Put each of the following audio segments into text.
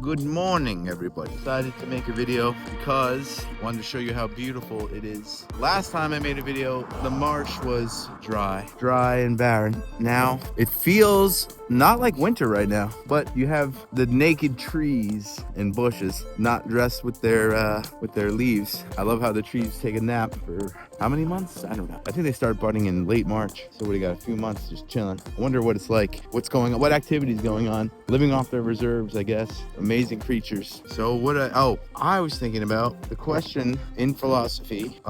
Good morning, everybody. Decided to make a video because I wanted to show you how beautiful it is. Last time I made a video, the marsh was dry and barren. Now it feels not like winter right now, but you have the naked trees and bushes not dressed with their leaves. I love how the trees take a nap for how many months? I don't know. I think they start budding in late March. So we got a few months just chilling. I wonder what it's like, what's going on, what activities going on, living off their reserves, I guess. Amazing creatures. So I was thinking about the question in philosophy,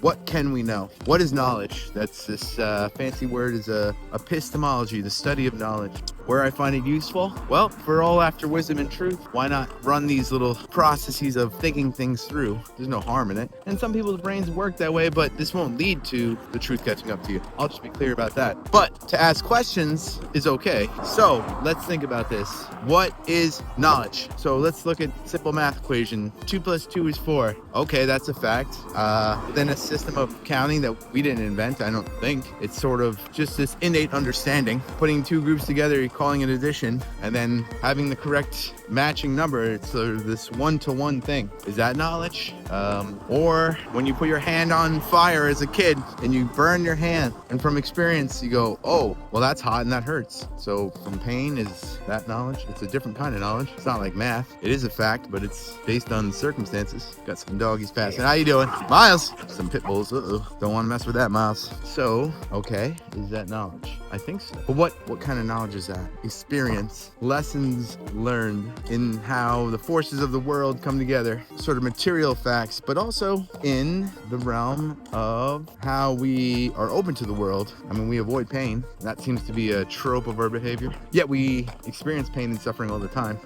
what can we know? What is knowledge? That's this fancy word is epistemology, the study of knowledge. Where I find it useful? Well, if we're all after wisdom and truth, why not run these little processes of thinking things through? There's no harm in it. And some people's brains work that way, but this won't lead to the truth catching up to you. I'll just be clear about that. But to ask questions is okay. So let's think about this. What is knowledge? So let's look at simple math equation. 2 + 2 is 4. Okay, that's a fact. Then a system of counting that we didn't invent, I don't think. It's sort of just this innate understanding. Putting two groups together, calling it addition, and then having the correct matching number. It's sort of this one-to-one thing. Is that knowledge? Or when you put your hand on fire as a kid and you burn your hand, and from experience you go, oh, well, that's hot and that hurts. So from pain, is that knowledge? It's a different kind of knowledge. It's not like math. It is a fact, but it's based on circumstances. Got some doggies passing. How you doing? Miles? Some pit bulls. Uh-oh. Don't want to mess with that, Miles. So, okay, is that knowledge? I think so. But what kind of knowledge is that? Experience, lessons learned in how the forces of the world come together, sort of material facts, but also in the realm of how we are open to the world. I mean, we avoid pain. That seems to be a trope of our behavior. Yet we experience pain and suffering all the time.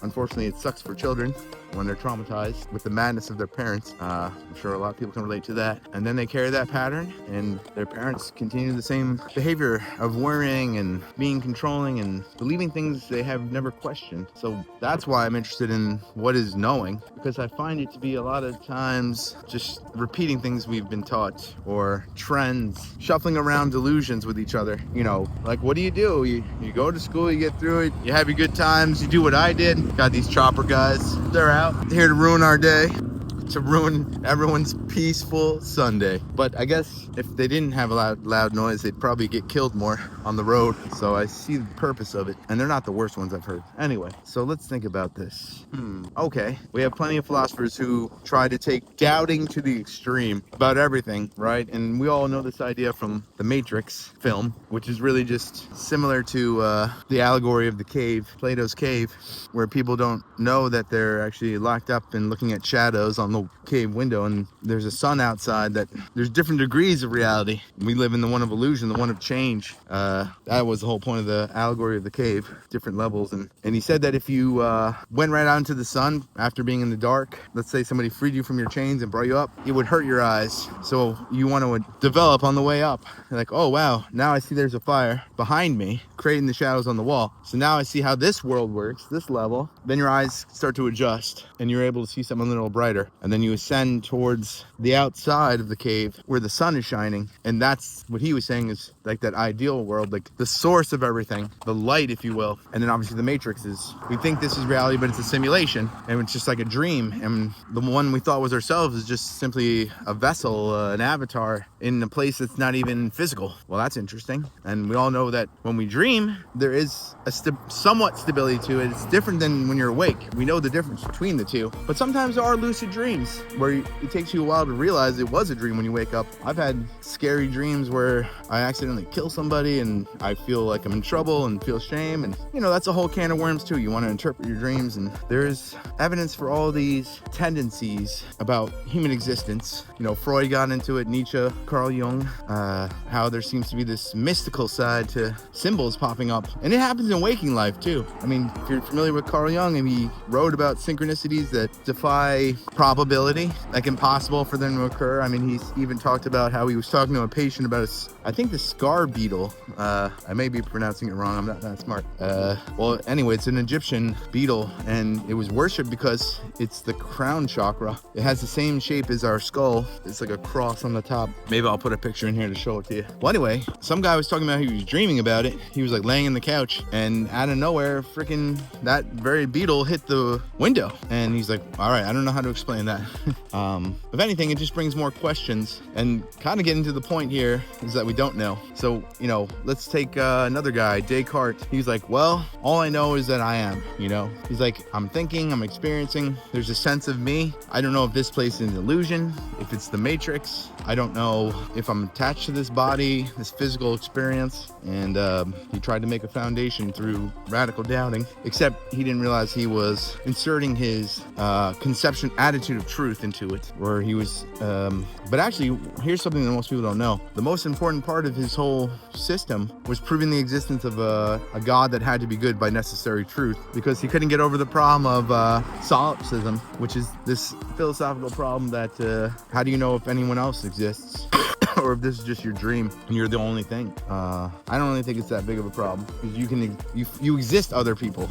Unfortunately, it sucks for children when they're traumatized with the madness of their parents. I'm sure a lot of people can relate to that. And then they carry that pattern, and their parents continue the same behavior of worrying and being controlling and believing things they have never questioned. So that's why I'm interested in what is knowing, because I find it to be a lot of times just repeating things we've been taught, or trends, shuffling around delusions with each other. You know, like, what do? You go to school, you get through it, you have your good times, you do what I did. Got these chopper guys. They're out here to ruin our day, to ruin everyone's peaceful Sunday. But I guess if they didn't have a loud noise, they'd probably get killed more on the road. So I see the purpose of it, and they're not the worst ones I've heard. Anyway, so let's think about this. Okay, we have plenty of philosophers who try to take doubting to the extreme about everything, right? And we all know this idea from the Matrix film, which is really just similar to the allegory of the cave, Plato's cave, where people don't know that they're actually locked up and looking at shadows on the cave window, and there's a sun outside, that there's different degrees of reality. We live in the one of illusion, the one of change. That was the whole point of the allegory of the cave, different levels. And he said that if you went right out into the sun after being in the dark, let's say somebody freed you from your chains and brought you up, it would hurt your eyes. So you want to develop on the way up. Like, oh wow, now I see there's a fire behind me, creating the shadows on the wall. So now I see how this world works, this level. Then your eyes start to adjust, and you're able to see something a little brighter. And then you ascend towards the outside of the cave where the sun is shining. And that's what he was saying is like that ideal world, like the source of everything, the light, if you will. And then obviously the Matrix is, we think this is reality, but it's a simulation, and it's just like a dream. And the one we thought was ourselves is just simply a vessel, an avatar in a place that's not even physical. Well, that's interesting. And we all know that when we dream, there is a somewhat stability to it. It's different than when you're awake. We know the difference between the two. But sometimes there are lucid dreams where it takes you a while to realize it was a dream when you wake up. I've had scary dreams where I accidentally kill somebody and I feel like I'm in trouble and feel shame. And, you know, that's a whole can of worms too. You want to interpret your dreams, and there's evidence for all these tendencies about human existence. You know, Freud got into it, Nietzsche, Carl Jung, how there seems to be this mystical side to symbols popping up. And it happens in waking life too. I mean, if you're familiar with Carl Jung, and he wrote about synchronicities that defy probability probability, like impossible for them to occur. I mean, he's even talked about how he was talking to a patient about I think the scar beetle. I may be pronouncing it wrong. I'm not that smart. Well, anyway, it's an Egyptian beetle, and it was worshipped because it's the crown chakra. It has the same shape as our skull. It's like a cross on the top. Maybe I'll put a picture in here to show it to you. Well, anyway, some guy was talking about how he was dreaming about it. He was like laying in the couch, and out of nowhere, freaking that very beetle hit the window. And he's like, all right, I don't know how to explain that. If anything, it just brings more questions, and kind of getting to the point here is that we don't know. So, you know, let's take another guy, Descartes. He's like, well, all I know is that I am, you know. He's like, I'm thinking, I'm experiencing, there's a sense of me. I don't know if this place is an illusion, if it's the Matrix. I don't know if I'm attached to this body, this physical experience. And he tried to make a foundation through radical doubting, except he didn't realize he was inserting his conception, attitude of truth into it, where he was, but actually, here's something that most people don't know. The most important part of his whole system was proving the existence of a God that had to be good by necessary truth, because he couldn't get over the problem of solipsism, which is this philosophical problem that how do you know if anyone else exists? Or if this is just your dream and you're the only thing. I don't really think it's that big of a problem, because you exist other people.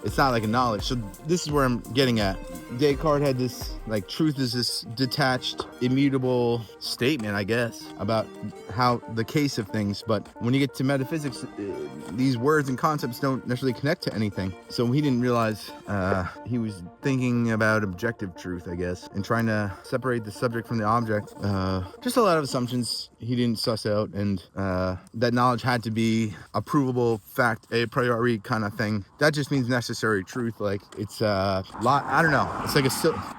It's not like a knowledge. So this is where I'm getting at. Descartes had this, like, truth is this detached, immutable statement, I guess, about how the case of things. But when you get to metaphysics, these words and concepts don't necessarily connect to anything. So he didn't realize he was thinking about objective truth, I guess, and trying to separate the subject from the object. Just a lot of assumptions he didn't suss out, and that knowledge had to be a provable fact, a priori kind of thing. That just means necessary truth. Like, it's a lot, I don't know, it's like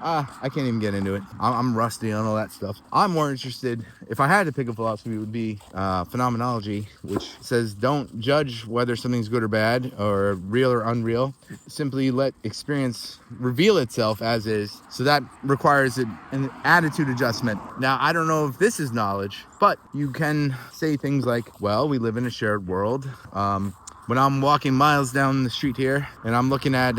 I can't even get into it. I'm rusty on all that stuff. I'm more interested, if I had to pick a philosophy, it would be phenomenology, which says don't judge whether something's good or bad or real or unreal. Simply let experience reveal itself as is. So that requires an attitude adjustment. Now, I don't know if this is knowledge, but you can say things like, well, we live in a shared world. When I'm walking miles down the street here and I'm looking at,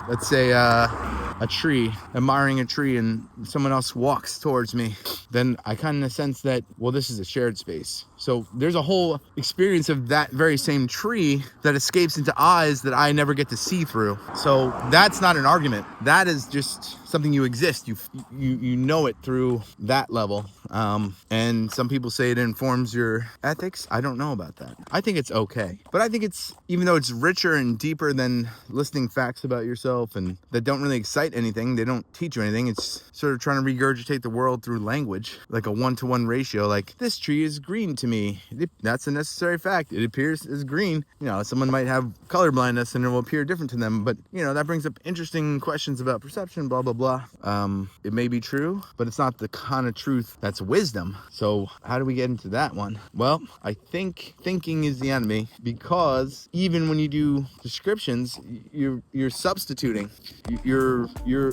let's say, a tree, admiring a tree, and someone else walks towards me, then I kind of sense that, well, this is a shared space. So there's a whole experience of that very same tree that escapes into eyes that I never get to see through. So that's not an argument. That is just something you exist. You know it through that level. And some people say it informs your ethics. I don't know about that. I think it's okay. But I think it's, even though it's richer and deeper than listing facts about yourself and that don't really excite anything, they don't teach you anything. It's sort of trying to regurgitate the world through language, like a 1-to-1 ratio. Like, this tree is green to me. That's a necessary fact. It appears as green. You know, someone might have color blindness and it will appear different to them. But, you know, that brings up interesting questions about perception, blah, blah, blah. It may be true, but it's not the kind of truth that's wisdom. So how do we get into that one? Well, I think thinking is the enemy, because even when you do descriptions, you're substituting. You're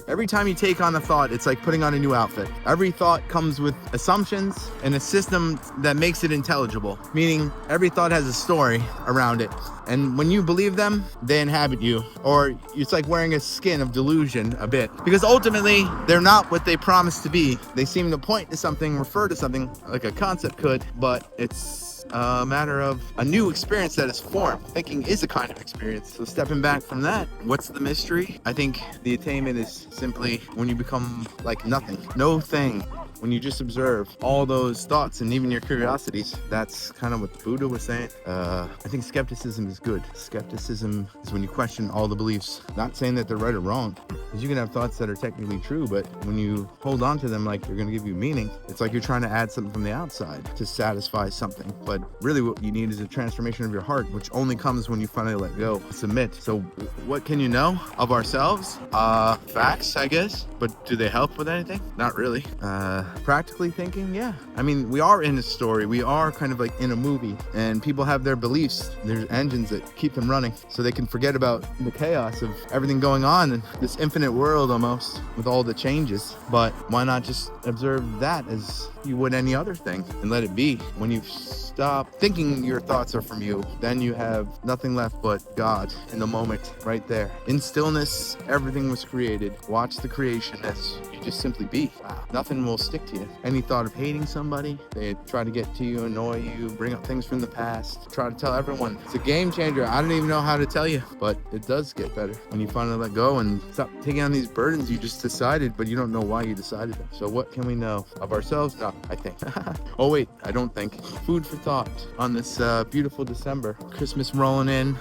every time you take on a thought, it's like putting on a new outfit. Every thought comes with assumptions and a system that makes it intelligible, meaning every thought has a story around it. And when you believe them, they inhabit you. Or it's like wearing a skin of delusion a bit, because ultimately they're not what they promise to be. They seem to point to something, refer to something like a concept could, but it's a matter of a new experience that is formed. Thinking is a kind of experience. So stepping back from that, what's the mystery? I think the attainment is simply when you become like nothing, no thing. When you just observe all those thoughts and even your curiosities. That's kind of what Buddha was saying. I think skepticism is good. Skepticism is when you question all the beliefs. Not saying that they're right or wrong, because you can have thoughts that are technically true, but when you hold on to them like they're going to give you meaning, it's like you're trying to add something from the outside to satisfy something. But really what you need is a transformation of your heart, which only comes when you finally let go, submit. So what can you know of ourselves? Facts, I guess. But do they help with anything? Not really. Practically thinking, yeah. I mean, we are in a story. We are kind of like in a movie, and people have their beliefs. There's engines that keep them running, so they can forget about the chaos of everything going on in this infinite world almost, with all the changes. But why not just observe that as you would any other thing and let it be? When you stop thinking your thoughts are from you, then you have nothing left but God in the moment, right there. In stillness, everything was created. Watch the creation as you just simply be. Wow. Nothing will stick to you. Any thought of hating somebody, they try to get to you, annoy you, bring up things from the past, try to tell everyone. It's a game changer. I don't even know how to tell you, but it does get better when you finally let go and stop taking on these burdens you just decided, but you don't know why you decided them. So what can we know of ourselves? No, I think. Oh wait, I don't think. Food for thought on this beautiful December. Christmas rolling in.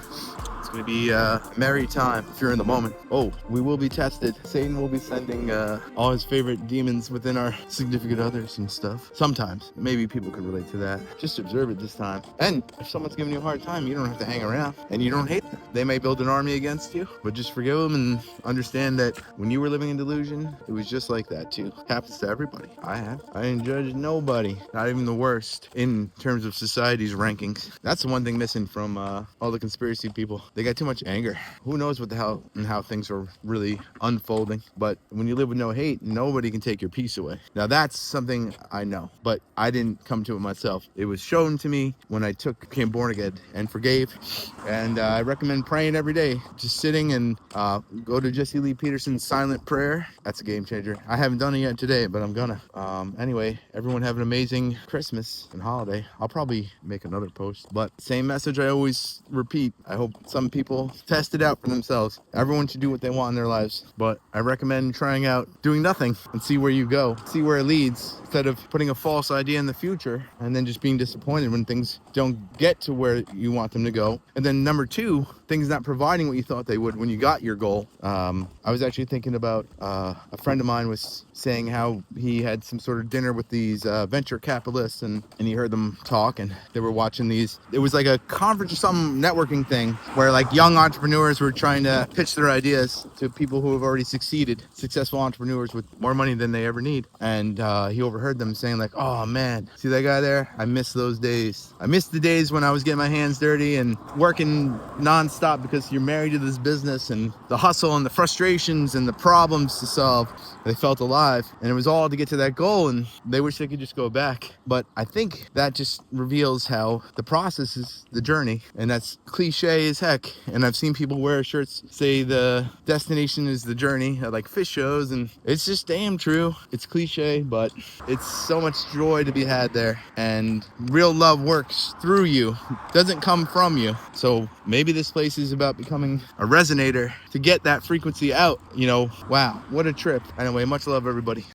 It's going to be a merry time if you're in the moment. Oh, we will be tested. Satan will be sending all his favorite demons within our significant others and stuff. Sometimes. Maybe people could relate to that. Just observe it this time. And if someone's giving you a hard time, you don't have to hang around. And you don't hate them. They may build an army against you, but just forgive them and understand that when you were living in delusion, it was just like that too. Happens to everybody. I have. I didn't judge nobody. Not even the worst in terms of society's rankings. That's the one thing missing from all the conspiracy people. They got too much anger. Who knows what the hell and how things are really unfolding. But when you live with no hate, nobody can take your peace away. Now that's something I know, but I didn't come to it myself. It was shown to me when I became born again and forgave. And I recommend praying every day. Just sitting and go to Jesse Lee Peterson's silent prayer. That's a game changer. I haven't done it yet today, but I'm gonna. Anyway, everyone have an amazing Christmas and holiday. I'll probably make another post, but same message I always repeat. I hope some people test it out for themselves. Everyone should do what they want in their lives, but I recommend trying out doing nothing and see where you go, see where it leads, instead of putting a false idea in the future and then just being disappointed when things don't get to where you want them to go. And then number two, things not providing what you thought they would when you got your goal. I was actually thinking about a friend of mine was saying how he had some sort of dinner with these venture capitalists and he heard them talk and they were watching these. It was like a conference or some networking thing where like young entrepreneurs were trying to pitch their ideas to people who have already succeeded, successful entrepreneurs with more money than they ever need. And he overheard them saying like, oh man, see that guy there? I miss those days. I miss the days when I was getting my hands dirty and working nonstop because you're married to this business and the hustle and the frustrations and the problems to solve. They felt alive and it was all to get to that goal and they wish they could just go back. But I think that just reveals how the process is the journey, and that's cliche as heck. And I've seen people wear shirts say the destination is the journey at like fish shows, and it's just damn true. It's cliche, but it's so much joy to be had there, and real love works through you, doesn't come from you. So maybe this place is about becoming a resonator to get that frequency out. You know, wow, what a trip. Anyway, much love everybody.